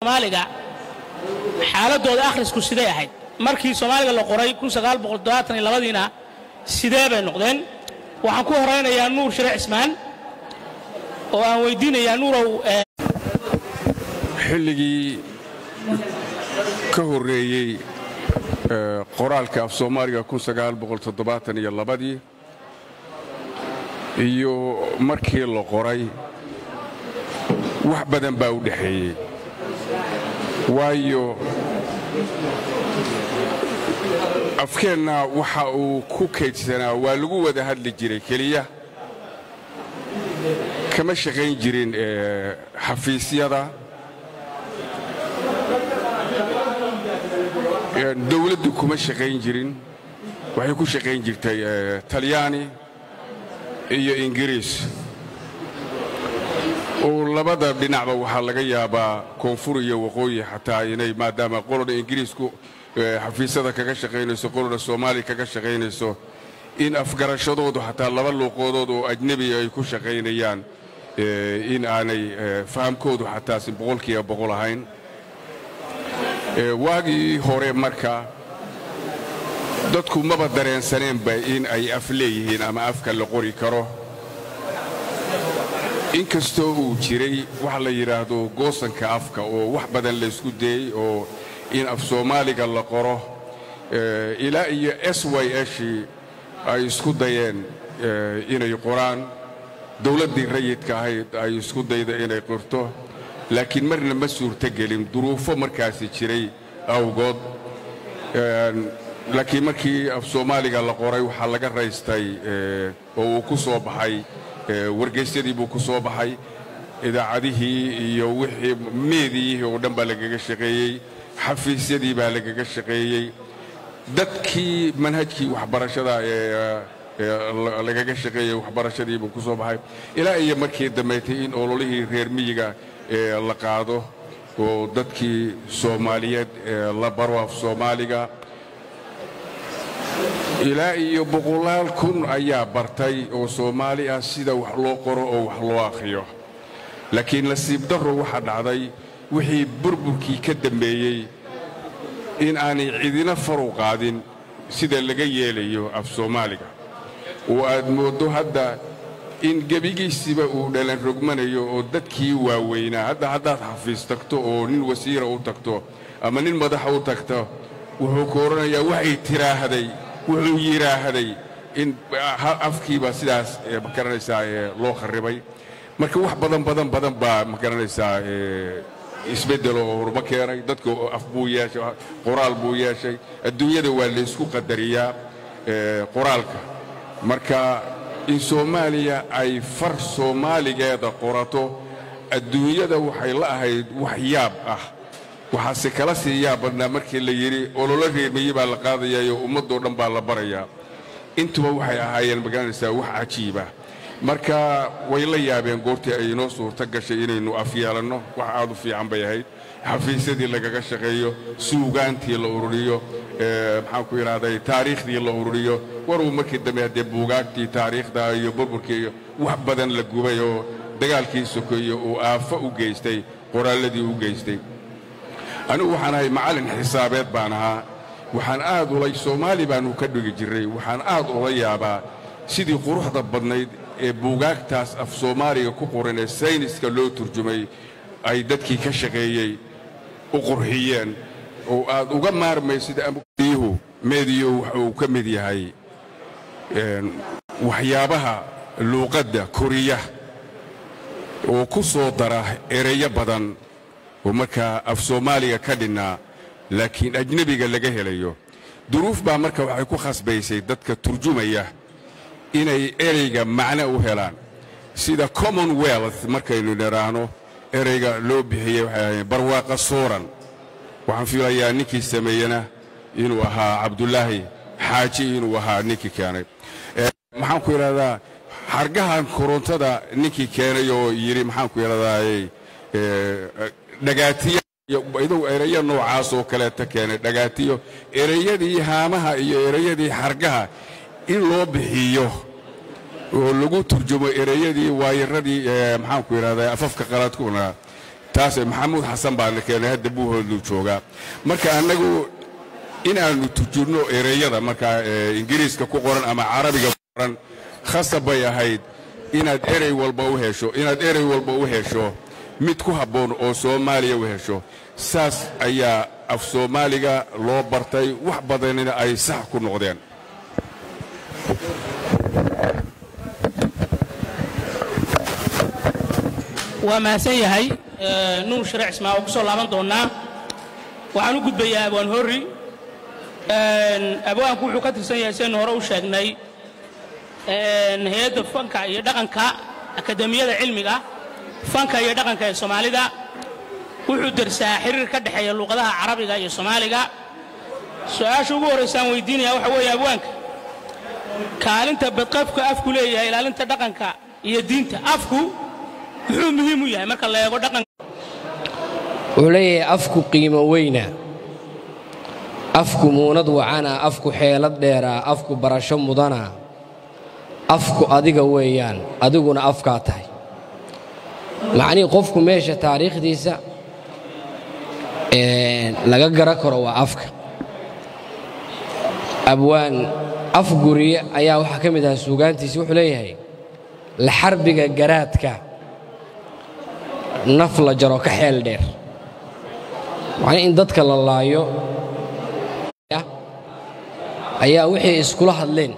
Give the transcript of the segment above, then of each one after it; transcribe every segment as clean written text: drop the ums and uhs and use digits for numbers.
Soomaaliga xaaladooda akhrisku sidee ahayd markii Soomaaliga la qoray 1972 sidee bay noqdeen waxaan ku horeynayaa Nuur Shariic Ismaan oo aan weydiinayaa Nuurow xilligii ka horeeyay qoraalka af Soomaaliga 1972 iyo markii la qoray wax badan baa u dhaxeeyay waayo afkeenna waxa uu ku kaydsanaa waa lagu wada hadli jiray keliya kama shaqayn jirin xafiisyada dawladdu kuma shaqayn jirin waxay ku shaqayn jirtay Talyaani iyo Ingiriis oo labada dhinacba waxa laga yaabaa koonfur iyo waqooyi xataa inay maadaama qolada Ingiriisku xafiisyada kaga shaqaynayso qolada Soomaali kaga shaqaynayso in afgarashadoodu xataa laba luqadood oo ajnabi ay ku shaqaynayaan in aanay fahamkoodu xataa si boqol ahayn waagii hore marka dadku maba dareensaneenba in ay af leeyihiin ama afka la qori karo inkastoo uu jiray wax la yiraahdo goosanka afka oo wax badan la isku dayay oo in af Soomaaliga la qoro ilaa iyo SYS ay isku dayeen inay qoraan dawladii rayidka ahayd ay isku dayda inay qorto laakiin marna ma suurtagelin duruufo markaas jiray awgood laakiin markii af Soomaaliga la qoray waxa laga raystay oo uu ku soo baxay wargeysadii buu ku soo baxay idaacadihii iyo wixii meediyihii oo dhan baa lagaga shaqeeyay xafiisyadii baa lagaga shaqeeyay dadkii manhajkii waxbarashada lagaga shaqeeyay waxbarashadii buu ku soo baxay ilaa iyo markii dambeeyay in ololihii reer miyiga la qaado oo dadkii Soomaaliyeed la baro af Soomaaliga ilaa iyo boqolaal kun ayaa bartay oo Soomaali ah sida wax loo qoro oo wax loo akhriyo laakiin nasiib darro waxa dhacday wixii burburkii ka dambeeyay in aanay cidina faru qaadin sida laga yeelayo af Soomaaliga oo aad moodo hadda in gabigiisiba uu dhalan rogmanayo oo dadkii waaweynaa haddaad xafiis tagto oo nin wasiir u tagto ama nin madax u tagto wuxuu kooranayaa waxay tiraahday wuxuu yiraahday in afkiiba sidaas magaranaysaa loo kharibay marka wax badan baa magaranaysaa isbedel oo horba keenay dadku af buu yeeshay qoraal buu yeeshay adduunyada waa la isku qadariyaa qoraalka marka in Soomaaliya ay far Soomaaligeeda qorato adduunyada waxay la ahayd wax yaab ah waxa si kala siyaabna markii la yiri ololo reemiyay baa la qaadayaa ummadoo dhan baa la barayaa intuba waxay ahaayeen magaranaysaa wax cajiib ah marka way la yaabeen goortii ay noo suurta gashay inaynu af yeelano wax aad u fiican bay ahayd xafiisyadii lagaga shaqeeyo suugaantii la ururiyo maxaan ku yiraahday taariikhdii la ururiyo waruu markii dambe hadee buugaagtii taariikhda iyo burburkii wax badan la gubay oo dagaalkii sokeeyo oo aafo u geystay qoraaladii u geystay anigu waxaan ahay macallin xisaabeed baan ahaa waxaan aad ulay Soomaali baanu ka dhigi jiray waxaan aad ula yaabaa sidii quruxda badnayd ee buugaagtaas af Soomaaliga ku qoran ee sayniska loo turjumay ay dadkii ka shaqeeyay u qurxiyeen oo aad uga maarmaysid amnihu meediyo wuxuu ka mid yahay waxyaabaha luqadda Kooriya oo ku soo dara ereyo badan oo marka af Soomaaliga ka dhinaa laakiin ajnabiga laga helayo duruuf baa marka waxay ku khasbaysay dadka turjumaya inay ereyga macna u helaan sida Commonwealth markaynu niraahno ereyga loo bixiyay waxay barwaaqa sooran waxaan filayaa ninkii sameeyana inuu ahaa Cabdullaahi Xaaji inuu ahaa ninkii keenay maxaan ku yiraahdaa hargahan korontada ninkii keenay oo yiri maxaan ku yiraahdaa dhagaatiyo idoo ereyo noocaas oo kale ta keenay dhagaatiyo ereyadii haamaha iyo ereyadii hargaha in loo bixiyo oo lagu turjumo ereyadii waayiradii maxaan ku yiraahdaa afafka qalaad kuna taas maxamuud xasan baa la keenay hadda buuhoodu joogaa marka anagu inaanu turjurno ereyada marka ingiriiska ku qoran ama carabiga ku qoran khasab bay ahayd inaad erey walba u hesho mid ku habboon oo Soomaaliya u hesho saas ayaa af Soomaaliga loo bartay wax badanina ay sax ku noqdeen وما سيهاي نور شرع اسمه وكسر لامن دونا وعنو قد بيا أبوان هوري أبوان كوحو كتر سياسين هورو شاقناي هيدا فانكا يدقنكا أكاديمية علمية فانكا يدقنكا الصومالي دا وحو درسا حرير كدحي اللغة عربية الصومالي دا سؤال شو بو رسان ويديني أو حوي أبوانك كالنتا بتقفك أفكو ليه إلا لنتا دقنكا يدينتا أفكو مهم يا marka la eego dhaqan وليه أفكو قيمة وينا أفكو مونad وعنا أفكو حيلad dheera أفكو barasho mudana أفكو adiga weeyaan adiguna afka tahay macni qofku meesha taariikhdiisa laga gara karo waa afka abwaan afguriya ayaa waxa kamid ah suugaantiisa wuxuu leeyahay la xarbiga garaadka nafla jaro ka xeel dheer waxaan in dadka la laayo ayaa wixii iskula hadleen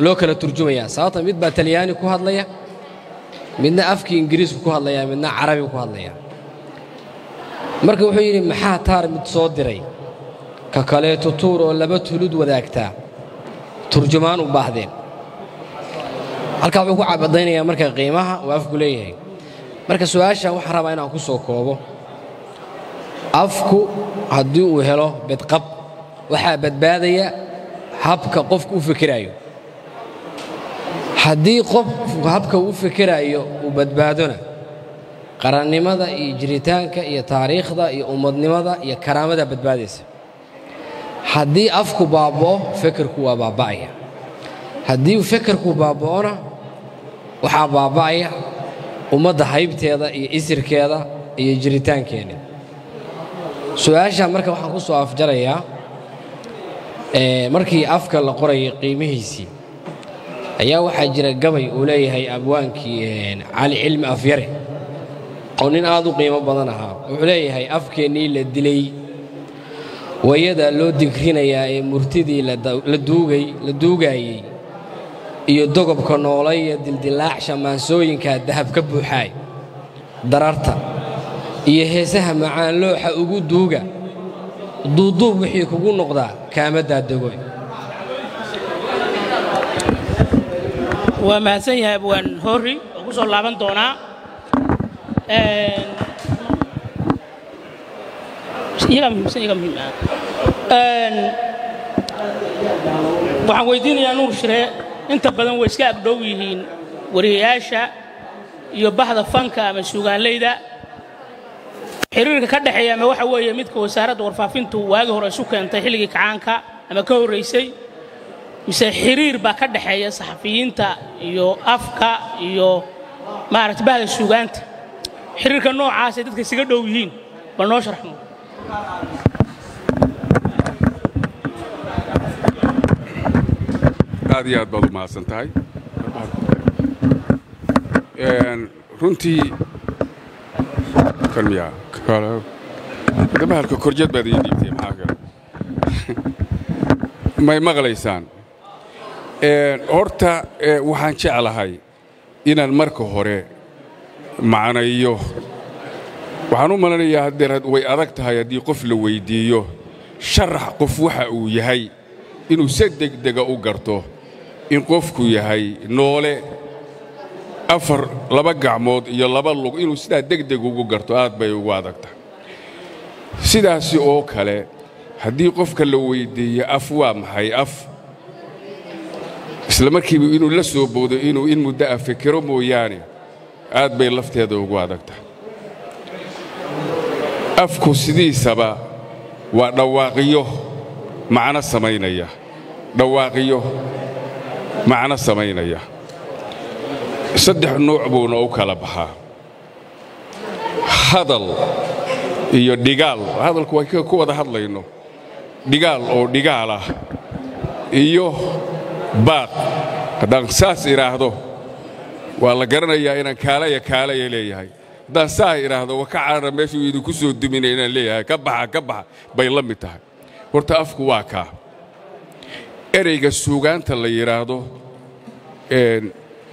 loo kala turjumaya sababta mid baa Talyaani ku hadlaya midna afkii Ingiriisku ku hadlaya midna Carabi ku hadlaya marka wuxuu yiri maxaa taar mid soo diray ka kale tutur oo laba tulud wadaagta turjumaan u baahdeen halka wuxuu ku cabadaynaya marka qiimaha uu afku leeyahay marka su'aasha waxa rabaa inaan ku soo koobo afku haddii uu helo badqab waxa badbaadaya habka qofku u fikirayo haddii qofku habka uu fikirayo uu badbaadona qarannimada iyo jiritaanka iyo taariikhda iyo ummadnimada iyo karaamada badbaadaysa haddii afku baaboo fikirku waa baaba'aya haddii fikirku baaboona waxa baaba'aya ummadda haybteeda iyo isirkeeda iyo jiritaankeena su'aasha marka waxaan ku soo afjarayaa markii afka la qoray qiimihiisii ayaa waxa jira gabay uu leeyahay abwaankii cali cilmi afyare oo nin aad u qiimo badan ahaa wuxuu leeyahay afkeenii la dilay wayada loo digrinayaa ee murtidii la duugayay iyo dogobka noolay ee dildilaac shamaansooyinka dahab ka buuxay dararta iyo heesaha macaan looxa ugu duuga duuduub wixii kugu noqdaa kaama daadago waa mahadsan yahay abwaan hori oo ku soo laaban doonaa waxaan weydiinayaa nuur shire inta badan way iska agdhow yihiin wariyayaasha iyo bahda fanka ama suugaanleyda xiriirka ka dhaxeeya ama waxa weeye midka wasaaradda warfaafintu waagi hore isu keentay xilligii kacaanka ama ka horeysay mise xiriir baa ka dhaxeeya saxafiyiinta iyo afka iyo maaragtay bahda suugaanta xiriirka noocaas ay dadka isaga dhow yihiin bal noo sharaxno aad iyo aad baad u mahadsan tahay runtii kalmiya dabahalka korjad baad ii dhiibtay maxaa kale may maqlaysaan horta waxaan jeclahay inaan marka hore macnayo waxaan u malanayaa haddeer way adag tahay haddii qof la weyddiiyo sharax qof waxa uu yahay inuu si degdega u garto in qofku yahay noole laba gacmood iyo laba lug inuu sidaa degdeg ugu garto aad bay ugu adagtahay sidaasi oo kale haddii qofka la weyddiiyo af waa maxay af isla markiiba inuu la soo boodo inuu in muddo ah fikiro mooyaane aad bay lafteeda ugu adagtahay afku sidiisaba waa dhawaaqiyo macno samaynaya dhawaaqiyo macno samaynaya saddex nooc buuna u kala baxaa hadal iyo dhigaal hadalku way ku wada hadlayno dhigaal oo dhigaal ah iyo baaq haddaan saas iraahdo waa la garanayaa inaan kaalaya leeyahay haddaan saa iraahdo waa ka carara meeshuu idinku soo duminay inaan leeyahay ka baxa bay la mid tahay horta afku waa kaa ereyga suugaanta la yidhaahdo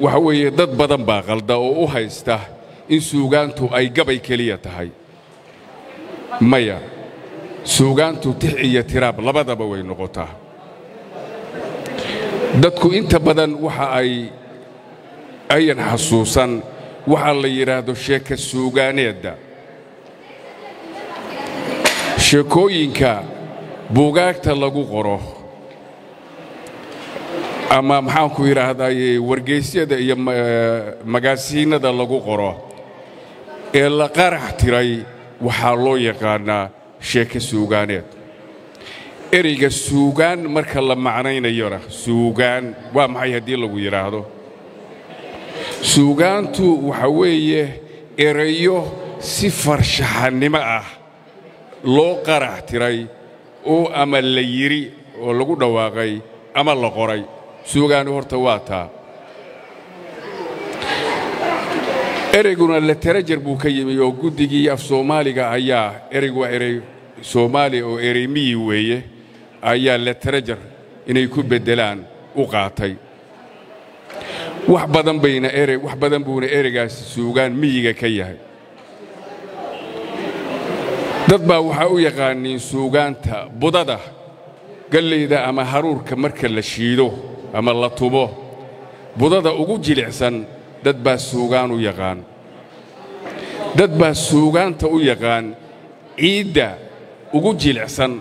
waxa weeye dad badan baa qalda oo u haysta in suugaantu ay gabay keliya tahay maya suugaantu tix iyo tiraab labadaba way noqotaa dadku inta badan waxa ayan xasuusan waxa la yidhaahdo sheeka suugaaneedda sheekooyinka buugaagta lagu qoro ama maxaanku yidhaahdaye wargeysyada iyo magaasiinada lagu qoro ee la qarax tiray waxaa loo yaqaanaa sheeka suugaaneed ereyga suugaan marka la macnaynayona suugaan waa maxay haddii lagu yidhaahdo suugaantu waxa weeye erayo si farshaxannimo ah loo qarax tiray oo ama la yidhi oo lagu dhawaaqay ama la qoray suugaanu horta waa taa ereyguna literature buu ka yimi oo guddigii af soomaaliga ayaa ereygu waa erey soomaali oo erey miyi weeye ayaa literature inay ku beddelaan u qaatay wax badan buuna ereygaasi suugaan miyiga ka yahay dad baa waxaa u yaqaaniin suugaanta budada gallayda ama haruurka marka la shiido ama la tubo budada ugu jilicsan dad baa suugaan u yaqaan dad baa suugaanta u yaqaan ciidda ugu jilicsan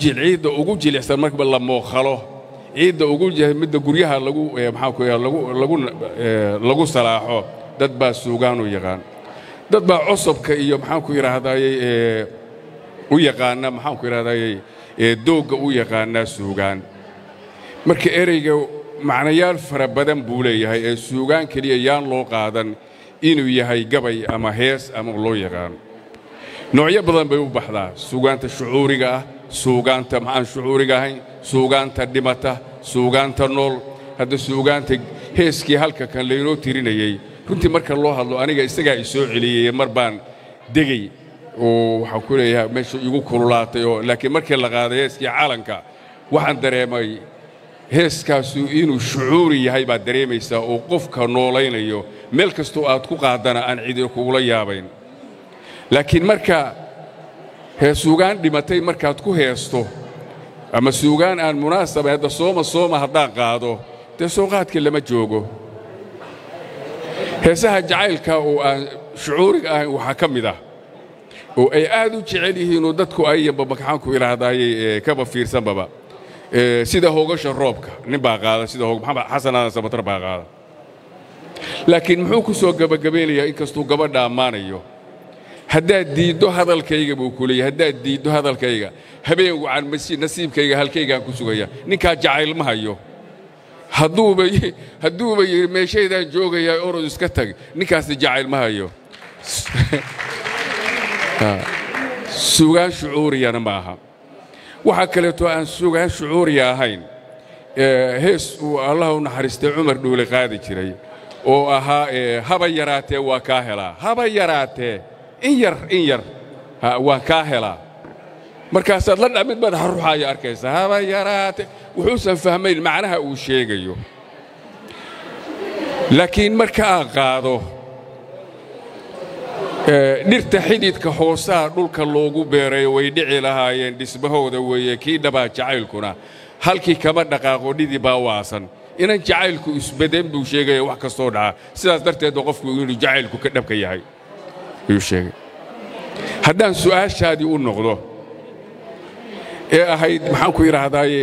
ciidda ugu jilicsan marka la mookhalo ciidda ugu midda guryaha lagu salaaxo dad baa suugaan u yaqaan dad baa cusubka iyo maxaanku yidhaahdaye u yaqaana maxaanku yidhaahdaye doogga u yaqaanaa suugaan marka ereyga macnayaal fara badan buu leeyahay ee suugaan keliya yaan loo qaadan inuu yahay gabay ama hees ama loo yaqaano noocyo badan bay u baxdaa suugaanta shucuuriga ah suugaanta maxaan shucuuriga ahayn suugaanta dhimata suugaanta nool hadda suugaanta heeskii halka kan laynoo tirinayey runtii marka loo hadlo aniga isagaa i soo celiyey mar baan degay oo waxaan ku leeyahay meesha igu kululaatay oo laakiin markii la qaaday heeskii calanka waxaan dareemay heeskaasu inuu shucuuri yahay baad dareemaysaa oo qofka noolaynayo meel kastoo aad ku qaadana aan cidi kugula yaabayn laakiin marka suugaan dhimatay markaad ku heesto ama suugaan aan munaasaba hadda sooma haddaan qaado dee sooqaadka lama joogo heesaha jacaylka oo aan shucuuriga ahayn waxaa ka mid ah oo ay aad u jecel yihiinoo dadku ayaba maxaanku idhaahdayey kaba fiirsanbaba sida hoogasha roobka nin baa qaada sida maxamed xasan aadan samatar baa qaada laakiin muxuu ku soo gabagabeynayaa inkastuu gabadha ammaanayo haddaad diiddo hadalkayga buu ku leeyahay haddaad diiddo hadalkayga habeen wacan nasiibkayga halkaygaan ku sugaya ninkaa jacayl ma hayo hadduuba yidhi meeshaydaan joogayaa orod iska tag ninkaasi jacayl ma hayo suugaan shucuuriyana ma aha waxaa kaleeto aan suugaan shucuuriya ahayn hees uu allah u naxariistay cumar dhuule qaadi jiray oo ahaa haba yaraatee waa kaa helaa haba yaraatee in yar waan kaa helaa markaasaad la dhamid madaxa ruuxaaya arkaysa haba yaraatee wuxuusan fahmayn macnaha uu sheegayo laakiin marka aan qaado dhirta xididka hoosaha dhulka loogu beerayo way dhici lahaayeen dhismahooda weeye kii dhabaa jacaylkuna halkii kama dhaqaaqo dhidii baa waasan inan jacaylku isbedeen buu sheegaya wax kastoo dhaca sidaas darteedba qofku inuu jacaylku ka dhabka yahay ayuu sheegay haddaan su'aashaadii u noqdo ee ahayd maxaanku yidhaahdaaye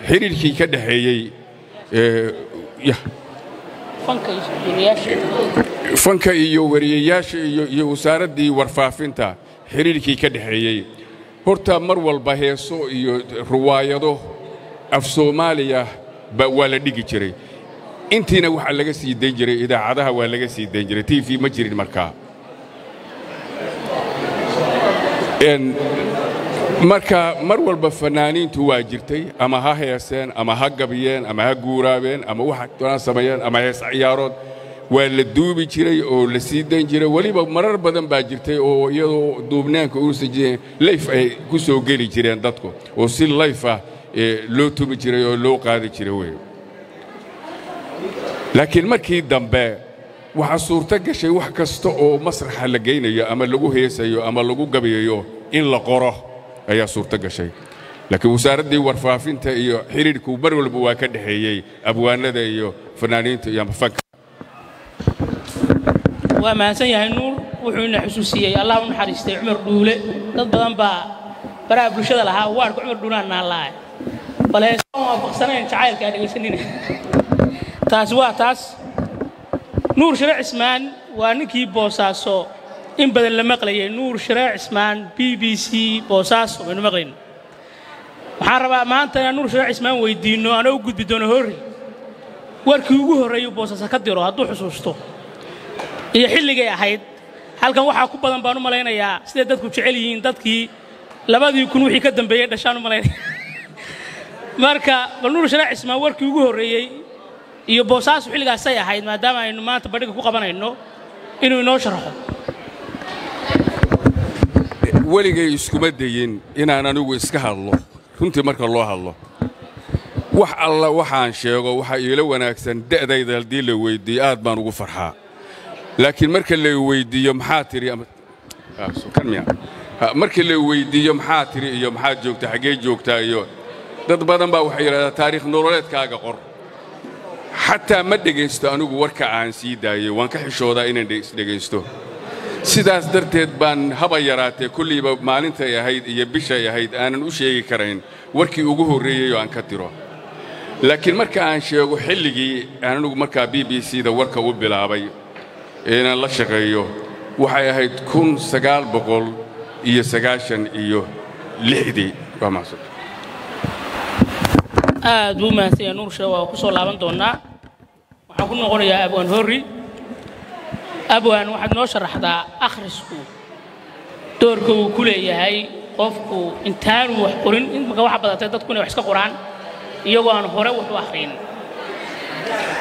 xidhiidhkii ka dhexeeyey fanka iyo wariyayaasha iyo wasaaraddii warfaafinta xidhiidhkii ka dhexeeyey horta mar walba heeso iyo riwaayado af soomaaliya waa la dhigi jiray intiina waxaa laga sii dayn jiray idaacadaha waa laga sii dayn jiray tv ma jirin markaa marka mar walba fanaaniintu waa jirtay ama ha heeseen ama ha gabiyeen ama ha guuraabeen ama waxa sameeyeen ama hees ciyaarood waa la duubi jiray oo la sii dayn jiray waliba marar badan baa jirtay oo iyadoo duubnaanka uu sajiyay live ay ku soo gali jireen dadku oo si live ah loo tubi jiray oo loo qaadi jiray way laakiin markii dambe waxa suurta gashay wax kasta oo masraxa la geynayo ama lagu heesayo ama lagu gabiyo in la qoro ayaa suurta gashay laakiin wasaaradii warfaafinta iyo xiriirku mar walba waa ka dhaxeeyay abwaanada iyo fanaaniinta iyo fanka waa mahadsan yahay nuur wuxuu ina xusuusiyay allah u naxariistay Cumar Dhuule dad badan baa baraha bulshada lahaa waarka Cumar Dhuule naalay balees oo faqsaneen jacaylka dhageysanina taas nuur shariic ismaan waa ninkii boosaaso in badan la maqlayay nuur shariic ismaan BBC boosaaso inuu maqlayn waxaan rabaa maanta inaan nuur shariic ismaan weydiino ana u gudbi doono hore warkii ugu horeeyay boosaasa ka diro hadduu xusuusto iyo xilligay ahayd halkan waxa ku badan baan u malaynayaa sida dadku jecel yihiin dadkii 2000 wixii ka dambeeyay dhashaan u malaynaya marka nuur shariic ismaan warkii ugu horeeyay iyo boosaas xilligaas ay ahayd maadaama aynu maanta badhiga ku qabanayno inuu inoo sharaxo waligay iskuma dayin inaan anigu iska hadlo runtii marka loo hadlo wax alla waxaan sheego waxa ila wanaagsan da'dayda hadii la weydiiyo aad baan ugu farxaa laakiin marka la weydiiyo maxaa tiri marka la weydiiyo maxaa tiri iyo maxaa joogta xagee joogtaa iyo dad badan baa waxay yiraahdaan taariikh nololeedkaaga qor حتى ما دغيستو anigu warka aan sii daayay waan ka xishoodaa inaan dhageysto sidaas darteed baan haba yaraatay kulliba maalinta ay ahayd iyo bisha ay ahayd aanan u sheegi karayn warkii ugu horeeyay oo aan ka tiro laakiin marka aan sheego xilligii anigu marka BBC da warka u bilaabay inaan la shaqeeyo waxay ahayd 1996 waa maasoo aad buu mahadsan nuur shariic waa ku soo laaban doonaa waxaan ku noqonayaa abwaan hori abwaan waxaad noo sharaxdaa akhrisku doorka uu ku leeyahay qofku intaan wax qorin in marka wax badatay dadku inay wax iska qoraan iyagoo aan hore wax u akhrin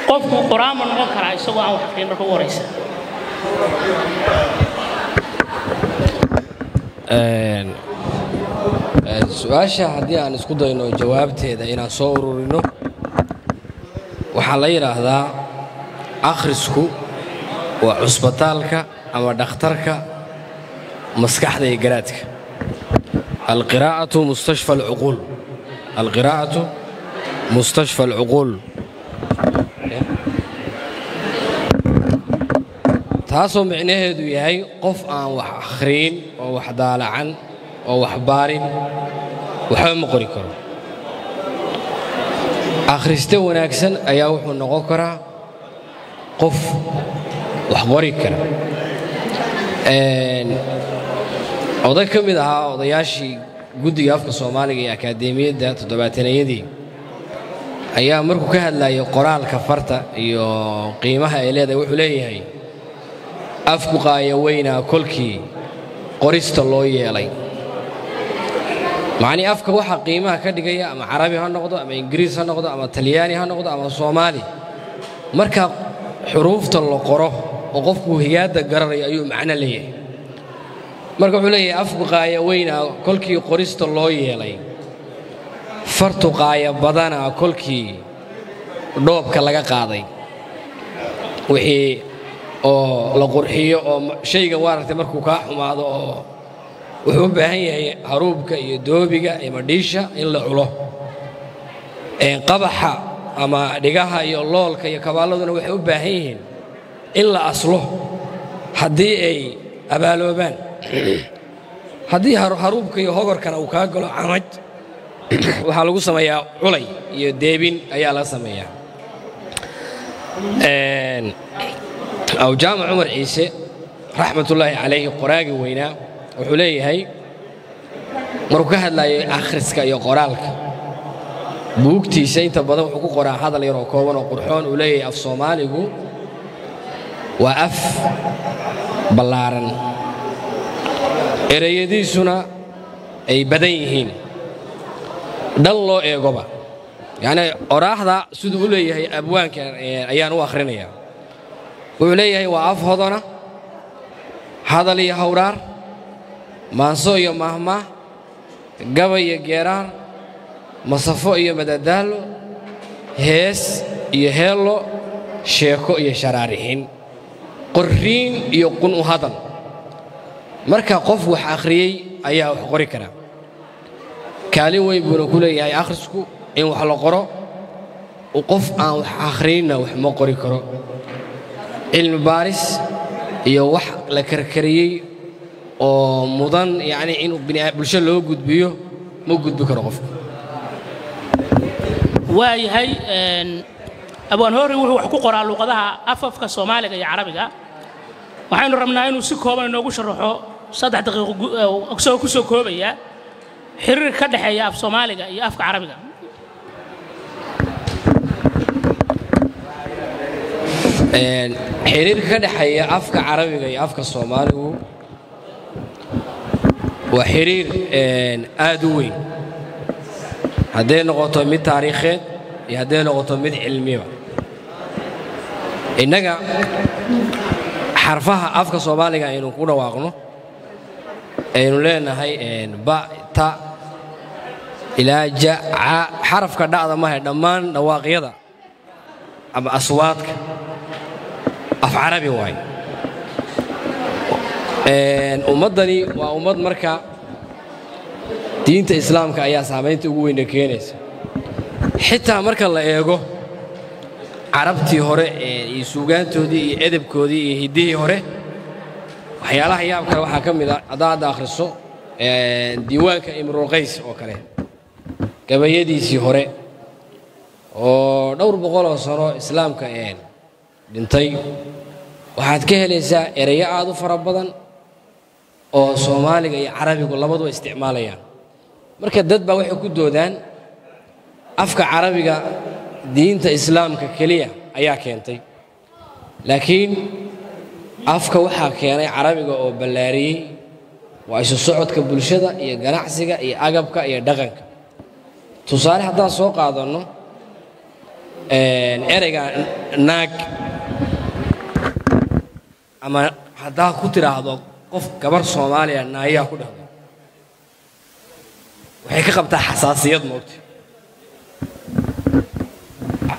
qofku qoraan ma noqon karaa isagoo aan wax akhrin marka u horeysa su'aasha haddii aan isku dayno jawaabteeda inaan soo ururino waxaa la yiraahdaa akhrisku waa cusbitaalka ama dhakhtarka maskaxda iyo garaadka alqiraa'atu mustashfa alcuqul alqiraa'atu mustashfa alcuqul taasoo micnaheedu yahay qof aan wax akhriin oo wax daalacan oo wax baarin waxba ma qori karo akhriste wanaagsan ayaa wuxuu noqon karaa qof wax qori kara oday ka mid ahaa odayaashii guddiga afka Soomaaliga ee akadeemiyadda 70-yadii ayaa markuu ka hadlayay qoraalka farta iyo qiimaha ay leedahay wuxuu leeyahay afku qaaya weynaa kolkii qorista loo yeelay معني أفكار واحد قيمة كدقية أما عربي هالنقطة أما إنجليزي هالنقطة أما تلياني هالنقطة أما صومالي مركب حروف تلقره وقفه هيادة قرري أيوة معنا ليه مركب عليه أفكار وين كل كي قرست الله يلي فرت قاية بدنا كل كي دوب كلا قاضي وهي أو لقرحية أو شيء جوارته مركب كاحم هذا wuxuu u baahan yahay haruubka iyo doobiga iyo madhiisha in la culo qabaxa ama dhigaha iyo loolka iyo kabaaladuna waxay u baahan yihiin in la aslo haddii ay abaaloobaan haddii haruubka iyo hogorkana uu kaa galo camaj waxaa lagu sameeyaa culay iyo deebin ayaa la sameeyaa aw jaamac cumar ciise raxmatullaahi calayhi qoraagi weynaa wuxuu leeyahay markuu ka hadlayay akhriska iyo qoraalka buugtiisa inta badan wuxuu ku qoraa hadal yar oo kooban oo qurxoon uu leeyahay af Soomaaligu waa af ballaaran ereyadiisuna ay badan yihiin dhan loo eegoba yani oraahda siduu u leeyahay abwaanka ayaan u akhrinayaa wuxuu leeyahay waa af hodona hadal iyo hawraar maanso iyo mahmaah gabay iyo geeraar masafo iyo madadaalo hees iyo heello sheeko iyo sharaarixin qorriin iyo qun u hadal marka qof wax akhriyey ayaa wax qori kara kaalin weyn buuna ku leeyahay akhrisku in wax la qoro qof aan wax akhriyna wax ma qori karo cilmi baaris iyo wax la karkariyey oo mudan yani in bulsho loo gudbiyo ma gudbi karo qofku waayahay abwaan hore wuxuu wax ku qoraa luqadaha afafka Soomaaliga iyo Carabiga waxaanu rabnaa inuu si kooban inoogu sharaxo 3 daqiiqo ku soo koobaya xiriir ka dhaxeeya af Soomaaliga iyo afka Carabiga xiriir ka dhaxeeya afka Carabiga iyo afka Soomaaligu waa xiriir aad u weyn haddii noqoto mid taariikheed iyo haddii noqoto mid cilmiba innaga xarfaha afka Soomaaliga aynu ku dhawaaqno aynu leenahay ba ta ilaa ja xarafka dhacda ma hay dhammaan dhawaaqyada ama aswaadka af Carabi waay ummadani waa ummad marka diinta islaamka ayaa saameynta ugu weyn keenaysa xitaa marka la eego carabtii hore ee suugaantoodii iyo edebkoodii iyo hidihii hore waxyaalaha yaab kale waxaa ka mid ah hadaad akhriso diiwaanka Imrul Qays oo kale gabayadiisii hore oo dhowr boqol oo sano islaamka dhintay waxaad ka helaysaa ereyo aad u fara badan oo Soomaaliga iyo Carabigu labaduba isticmaalayaan marka dad baa waxay ku doodaan afka Carabiga diinta islaamka kaliya ayaa keentay laakiin afka waxaa keenay Carabiga oo ballaariyay waa isu socodka bulshada iyo ganacsiga iyo agabka iyo dhaqanka tusaale haddaan soo qaadano ereyga naag ama haddaa ku tiraahdo qof gabar Soomaaliya naayaa ku dhahdo waxay ka qabtaa xasaasiyad moogta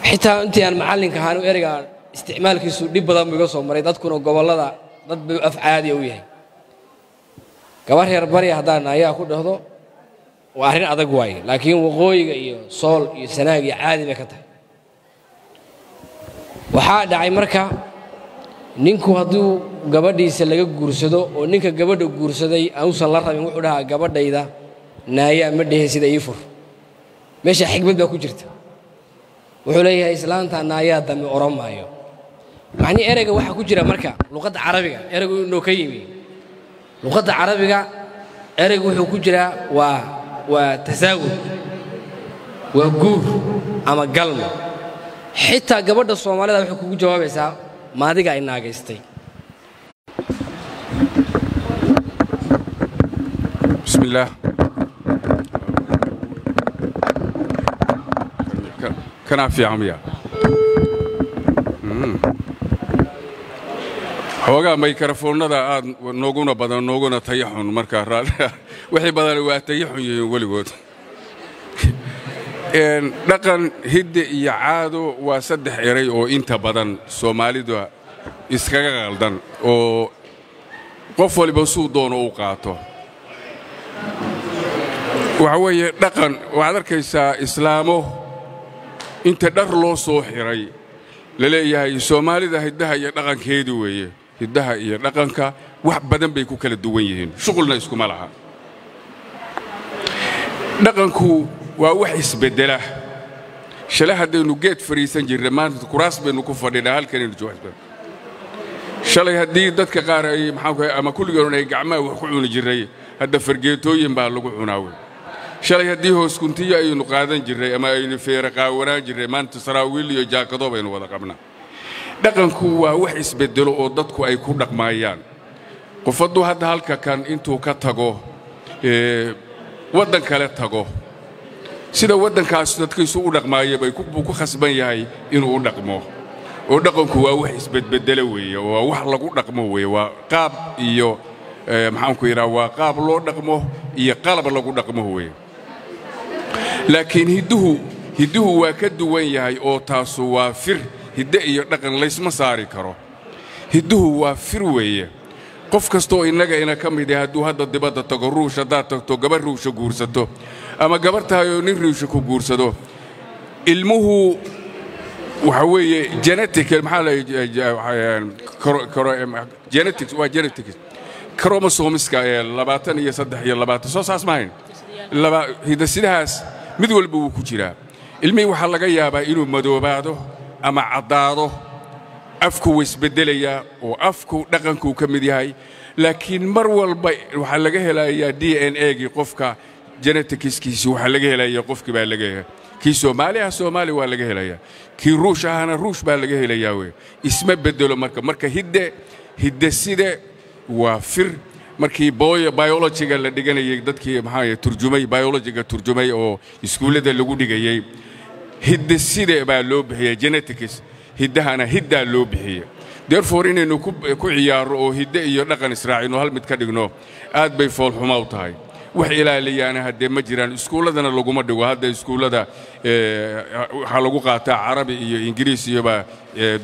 xitaa intii aan macallinka ahaan ereyga isticmaalkiisu dhib badan buu iga soo maray dadkuna gobolada dad buu af caadi u yahay gabar reer bari haddaa naayaa ku dhahdo waa arrin adag waaye laakiin waqooyiga iyo sool iyo sanaag iyo caadi bay ka tahay waxaa dhacay marka ninku hadduu gabadhiisa laga guursado oo ninka gabadha guursaday uusan la rabin wuxuu dhahaa gabadhayda naayaa ma dhehe sida ii fur meesha xigmad baa ku jirta wuxuu leeyahay islaanta naayaa dambe oran maayo macni ereyga waxa ku jira marka luqadda Carabiga ereygu inuu ka yimi luqadda Carabiga ereygu wuxuu ku jira waa tasaawud waa guur ama galmo xitaa gabadha Soomaalida waxay kugu jawaabaysaa maadiga ay naagaystay bismillaah kana fiican ya xoogaa mikrofoonada aad nooguna badan nooguna tayaxun marka wixii badan waa tayaxun yihiin waligood dhaqan hidde iyo caado waa 3 erey oo inta badan Soomaalidu iskaga qaldan oo qof waliba suu doono u qaato waxa weeye dhaqan waxaad arkaysaa islaamo inta dhar loo soo xiray la leeyahay Soomaalida hiddaha iyo dhaqankeedu weeye hiddaha iyo dhaqanka wax badan bay ku kala duwan yihiin shuqulna isku ma laha dhaqanku waa wax isbedela shalay haddaynu geed fariisan jirnay maanta kuraas baynu ku fadhinaa halkanaynu joogno shalay haddii dadka qaar ay ama kulligoon ay gacmaha wax ku cuni jirnay hadda fargeetooyin baa lagu cunaa shalay haddii hoos kuntiyo aynu qaadan jirnay ama aynu feera qaawanaan jirnay maanta saraawiil iyo jaakado baynu wada qabnaa dhaqanku waa wax isbedelo oo dadku ay ku dhaqmaayaan qofadu hadda halka kan intuu ka tago waddan kale tago sida waddankaas dadkiisu u dhaqmaayay bay ku khasban yahay inuu u dhaqmo oo dhaqanku waa wax isbedbedela weeye oo wax lagu dhaqmo weeye waa qaab iyo maxaan ku yiraahdaa waa qaab loo dhaqmo iyo qalab lagu dhaqmo weeye laakiin hidduhu waa ka duwan yahay oo taasu waa fir hidde iyo dhaqan laysma saari karo hidduhu waa fir weeye qof kastoo ina ka mid ah hadduu hadda dibadda tago ruush haddaad tagto gabar ruusha guursato ama gabar tahay oo nin ruusha ku guursado ilmuhu waxa weeye genetics waa genetics chromosomeska 23 iyo 20 soo saas maahayn hidasidahaas mid walba uu ku jiraa ilmihii waxaa laga yaabaa inuu madoobaado ama caddaado afku isbedelaya oo afku dhaqanku ka mid yahay laakiin mar walba waxa laga helayaa DNA-gi qofka geneticskiisa waxa laga helayaa qofkii baa laga helayaa kii Soomaali waa laga helayaa kii Ruush ahana Ruush baa laga helayaa way isma bedelo marka hidde side waa fir markii biology-ga la dhiganayay dadkii maxaa turjumay biology-ga turjumay oo iskuulada lagu dhigayay hidde side baa loo bixiyay genetics hiddahana hiddaa loo bixiyay therefore inaynu ku ciyaaro oo hidde iyo dhaqan israacino hal mid ka dhigno aad bay fool xumaa u tahay wax ilaaliyana hadde ma jiraan iskuuladana laguma dhigo hadda iskuulada waxa lagu qaataa Carabi iyo Ingiriisi iyo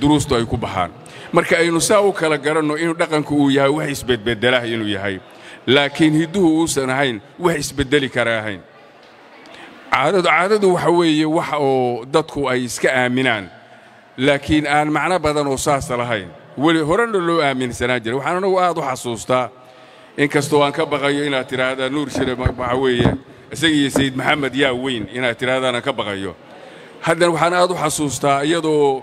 duruustu ay ku baxaan marka aynu saa u kala garanno inuu dhaqanku uu yahay wax isbedbedela inuu yahay laakiin hidduhu uusan ahayn wax isbedeli kara ahayn caadadu waxa weeye wax oo dadku ay iska aaminaan laakiin aan macna badan oo saas lahayn wali horena loo aaminsanaa jiray waxaan anagu aad u xasuustaa inkastoo aan ka baqayo inaad tiraahdaa nuur shire waxa weeye isagii sayid maxamed yaa weyn inaad tiraahdaana ka baqayo haddana waxaan aad u xasuustaa iyadoo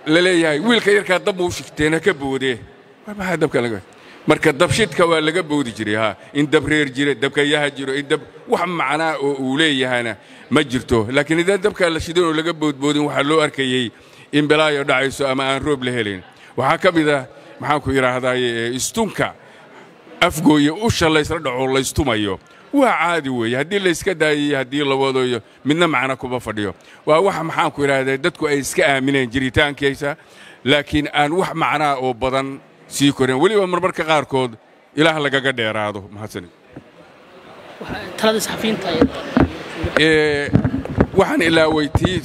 la leeyahay wiilka yarkaa dab uu shigteena ka boodee maxaa dabka laga marka dabshidka waa laga boodi jiray in dab reer jire dabka yaha jiro in dab wax macnaa oo uu leeyahayna ma jirto laakiin idan dabka la shidan oo laga boodboodin waxa loo arkayay in balaayo dhacayso ama aan roob la helin waxa ka mid ah maxaan ku yiraahdaa istunka afgooyo u shalaysla dhaco la istumayo waa caadi weeye haddii la iska daayay haddii la wadayo midna macna kuma fadhiyo waa wax maxaan ku yiraahdaa dadku ay iska aamineen jiritaankiisa laakiin aan wax macnaa oo badan sii korin waliba marmarka qaarkood ilaah lagaga dheeraado mahadsan talada saxafiinta waxaan ilaa weytii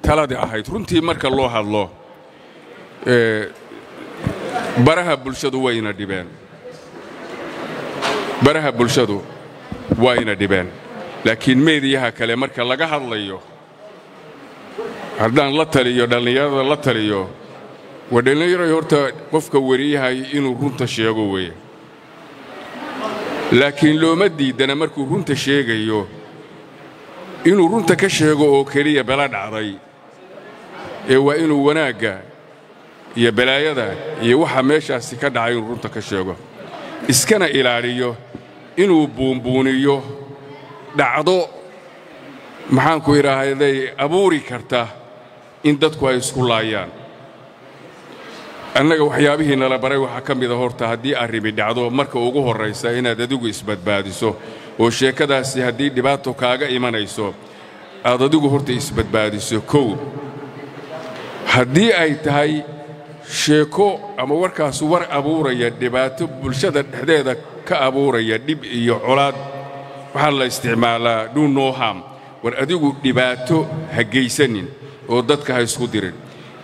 talada ahayd runtii marka loo hadlo baraha bulshadu wayna dhibeen laakiin meediyaha kale marka laga hadlayo haddaan la taliyo dhallinyarada la taliyo wadhallinyaro horta qofka wariyahay inuu runta sheego weeye laakiin looma diidana markuu runta sheegayo inuu runta ka sheego oo kaliya bala dhacday waa inuu wanaagga iyo balaayada iyo waxa meeshaasi ka dhacay inuu runta ka sheego iskana ilaaliyo inuu buunbuuniyo dhacdo maxaan ku yiraahday abuuri karta in dadku ay isku laayaan annaga waxyaabihii nala baray waxa ka mid ah horta haddii arrimi dhacdo marka ugu horraysa inaad adigu isbadbaadiso oo sheekadaasi haddii dhibaato kaaga imanayso aad adigu horta isbadbaadiso kow haddii ay tahay sheeko ama warkaas war abuuraya dhibaato bulshada dhexdeeda ka abuuraya dhib iyo colaad waxa la isticmaalaa do no harm war adigu dhibaato ha geysanin oo dadka ha isku dirin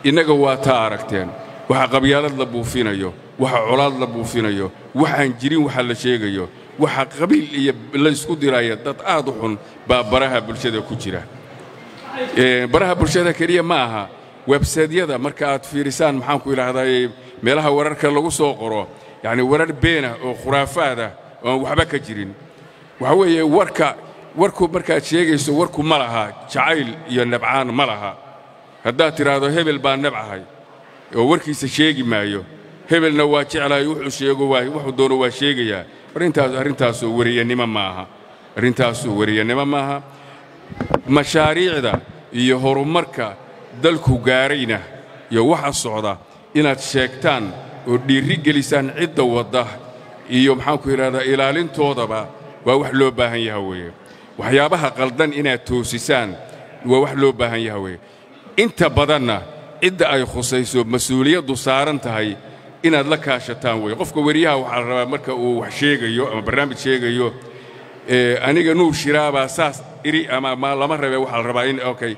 inaga waa taa aragteen waxa qabyaalad la buufinayo waxa colaad la buufinayo waxaan jirin waxa la sheegayo waxa qabiil iyo la isku diraya dad aad u xun baraha bulshada ku jira baraha bulshada kaliya ma aha website-yada marka aad fiirisaan maxaan ku yiraahdaa meelaha wararka lagu soo qoro yani warar beena oo khuraafaada oo waxba ka jirin waxa weeye warku markaad sheegayso warku ma laha jacayl iyo nabcaan ma laha haddaad tiraahdo hebel baa nabcahay oo warkiisa sheegi maayo hebelna waa jeclahay wuxuu sheego wuxuu doono waa sheegayaa arrintaas wariyanimo maaha mashaariicda iyo horumarka dalku gaarayna iyo waxa socda inaad sheegtaan oo dhiiri gelisaan cidda wada iyo maxaan ku yidhahdaa ilaalintoodaba waa wax loo baahan yahay weeye waxyaabaha qaldan inaad toosisaan waa wax loo baahan yahay weeye inta badanna cidda ay khusayso mas'uuliyaddu saaran tahay inaad la kaashataan weeye qofka wariyaha waxaa la rabaa marka uu wax sheegayo ama barnaamij sheegayo aniga Nuur Shiraabaa saas iri ama lama rabe waxaa la rabaa in okay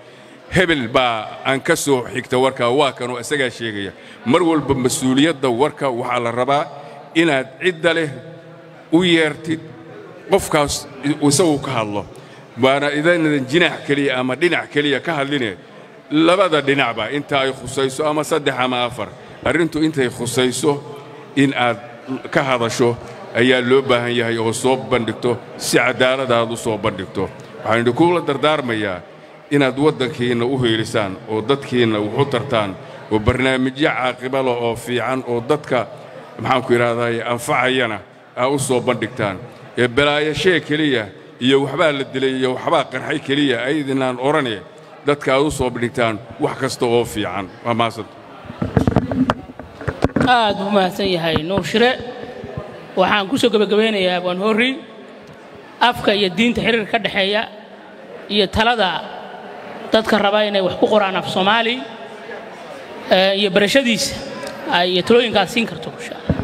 hebel baa aan ka soo xigta warka waa kan oo isaga sheegaya mar walba mas'uuliyadda warka waxaa la rabaa inaad cidda leh u yeertid qofkaas isagu ka hadlo waana idan jinax kaliya ama dhinac kaliya ka hadlinay labada dhinacba inta ay khusayso ama 3 ama 4 arrintu intay khusayso in aad ka hadasho ayaa loo baahan yahay oo soo bandhigto si cadaalad ah u soo bandhigto waxaan ku la dardaarmayaa inaad waddankiina u heelisaan oo dadkiina wax u tartaan oo barnaamijyo caaqibo leh oo fiican oo dadka maxaan ku yiraahdaa anfacayana u soo bandhigtaan balaayashee kaliya iyo waxba la dilay iyo waxba qarxay kaliya ayadinaan oranay dadka u soo bandhigtaan wax kasta oo fiican waa maasad aad u mahadsan yahay Nuur Shire waxaan ku soo gabagabeynayaa waan horri afka iyo diinta xiriir ka dhaxeeya iyo talada dadka raba inay wax ku qoraan af Soomaali iyo barashadiisa ay talooyinkaas siin karto insha Allah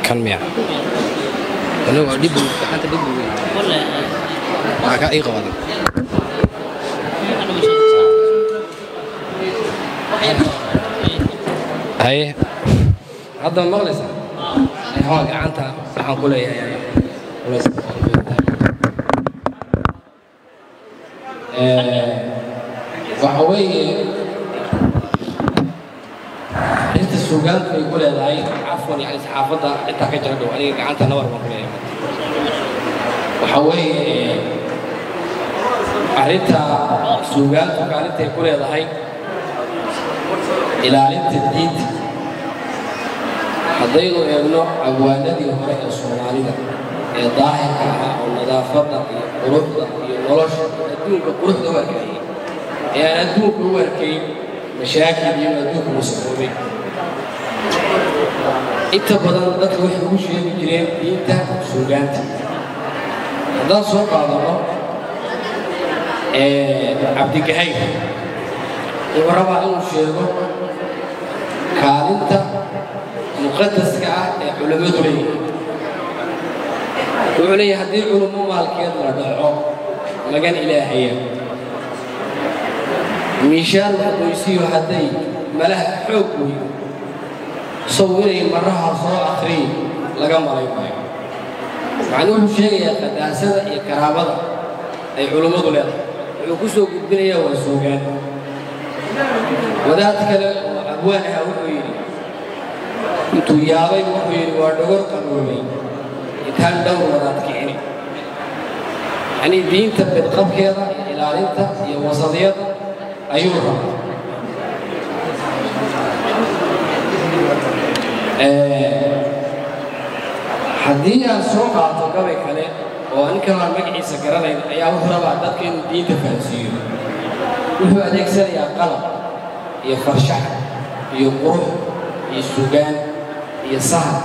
كلمة أنا أديب أنت أديب ولا معك أي قاضي هاي هذا المغلس هو أنت هنقول إيه يعني وحوي أنت السوقان في كل هاي عفوا يعني صحافة أنت كجرد وأنا أنت نور ما كله وحوي أنت السوقان وكانت في كل هاي إلى أنت الدين حضيروا إنه أبوانادي وهراء الصومالي ضاحكة والنظافة قرطة ولش أدوك قرطة وركي يعني أدوك وركي مشاكل يوم أدوك مصروفي أنت بدل ذات واحد وش يجري أنت سوقانت هذا سوق هذا عبد الجهيد وربع المشيخ كانت مقدس كعه علماء دولي وعلي هذه علماء مالكية ردعوا مجان إلهية ميشان ويسيو هذي مله حكمي صوري مرها صار آخرين لقام عليهم معنوه شيء يقداسة يكرامة أي علماء دولي وكسو الدنيا والسوقان وذات أبوانها وحويني انتو يابي وحويني وردور قانوني يتهان دور وذاتك يعني دين تبت قبل كذا إلى أنت هي وسطية أيوها حدينا سوق عطاقة بكله وأن كمان مجلس سكرنا أيام أخرى بعد ذلك دين تفسير وهو أديك سر يا قلم يا فرشح يا قرح يا سجان يا سهر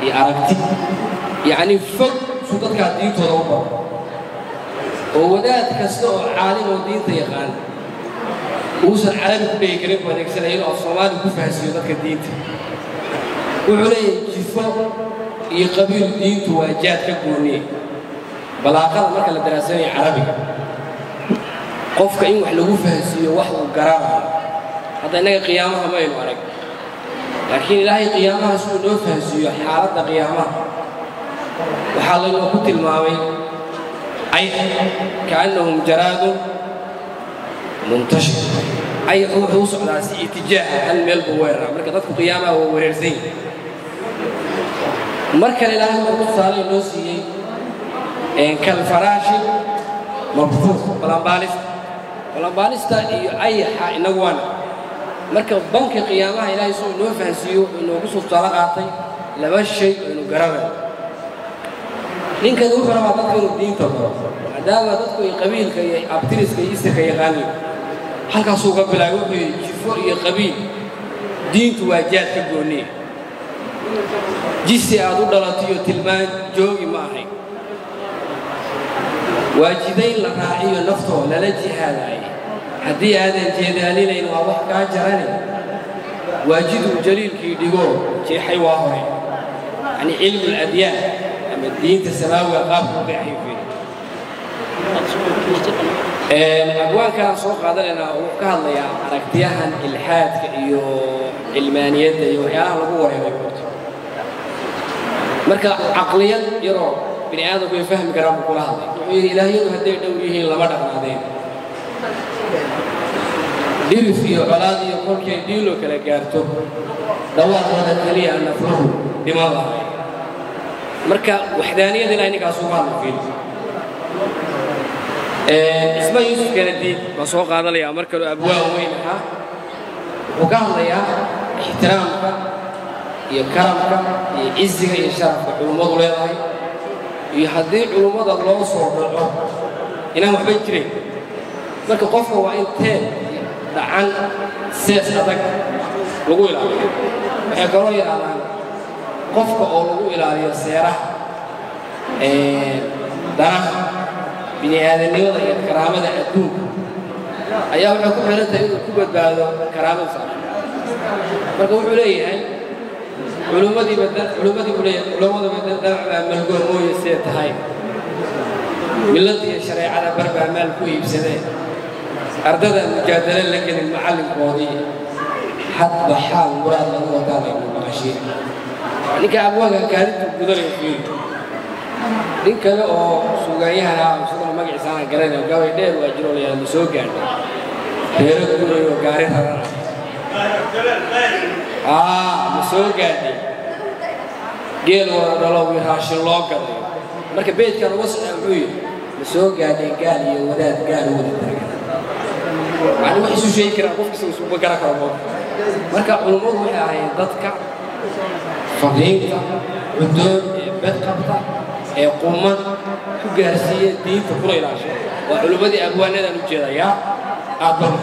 يا أركتي يعني فوق سوقك الدين تروبا وودات كسر عالم ودين تيقان وصل عالم بيقرب وأديك سر يلا الصومال كفاسي ذاك الدين وعليه جفاء يقبل الدين تواجهات كونية بلاقة مركز الدراسة عربي قفك إن وحلو فهسي وحلو قرار هذا إنك قيامها ما ينورك لكن إلهي قيامها سنو فهسي حالة قيامها وحال إنه كنت الماوي أي كأنهم جراد منتشر أي هو على اتجاه الميل بويرة مركز تدخل قيامها ووريرزين مركز الإلهي وقت صالي نوسي إن كالفراشي مبثوث بلان بالست أي حاجة نوانا marka banka qiyaamaha ilaahay soo inoo fahansiiyo inuu ku soo talaqaatay laba shay inuu garanayo ninka uu rabaa dadka inuu diinta baro maadaama dadku ay qabiilka iyo abtiriska iyo isirka yaqaaniin halkaas uu ka bilaabo wuxuu jifo iyo qabiil diintu waa jaad ka gooniye jisi aad u dhalatiyo tilmaan joogi ma ahay waajidayn la raaciyo naftoo lala jihaadaay haddii aadan jeedaalinayn waa wax kaa jarane waajiduu jaliilkii dhigoo jeexay waa hore yani cilmu aladyaan ama diinta samaawiga qaabka u qeexay fiiri abwaankaan soo qaadanaynaa wuxuu ka hadlayaa aragtiyahan ilxaadka iyo cilmaaniyadda iyo waxyaalaha lagu wareeray horta marka caqliyad yaroo bini aadamku ay fahmi karaan buu kula hadlay wuxuu yidhi ilaahyadu hadday dhow yihiin lama dhaqnaadeen dhirif iyo colaad iyo kolkay dhiiloo kala gaarto dhawaaqooda keliya nafluhu dhiman lahay marka waxdaaniyada ilahay ninkaas uga hadla fiiri اسمه يوسف كندي بسوق هذا اللي أمريكا أبواب وينها وقال يا احترامك يا كرمك يا عزك يا شرفك علومات ولا هاي يحدي علومات الله صوره هنا محبي كريم لك قفه وأنت دعان سيس أدك لقول عليه يقولوا يا على قفك أو لقول عليه سيرة دعان بني آدميودا iyo karaamada adduunka ayaa wuxuu ku xirantahay inuu ku badbaado karaamada saaran marka wuxuu leeyahay culumadii badal malgoor mooye see tahay milladii iyo shareecada barbaa maal ku iibsadeen ardada mujaadala la gelin macallinkoodii hadba xaal muraad lagu wadaanay maqashiin ninka abwaaga kaalintu gudanaya fiiri nin kale oo suugaanyahana isaguna magaciisana garanaya gabay dheer waa jiro la soo gaadhay beero guurayo gaari rarana ma soo gaadhay geel wada dhalo raashin loo gaday marka beedkan uga socdaa wuxuu yidhi ma soo gaadhay gaal iyo wadaad gaal wada taagan yani wax isu sheegi karaa qofkiisa isuba gara karo marka culummadu waxay ahaayeen dadka fadhiinta cudoon ee bed qabta ee quman ku gaarsiiya diinta kula ilaasho waa culumadii abwaanadan u jeedaya aabban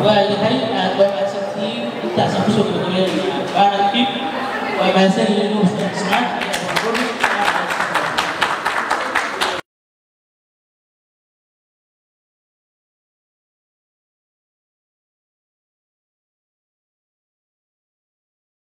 waayahay aad baa mahadsantihiin intaasaan kusoo gabagabeynaya baarankii waa mahadsan yihiin nuur ismaal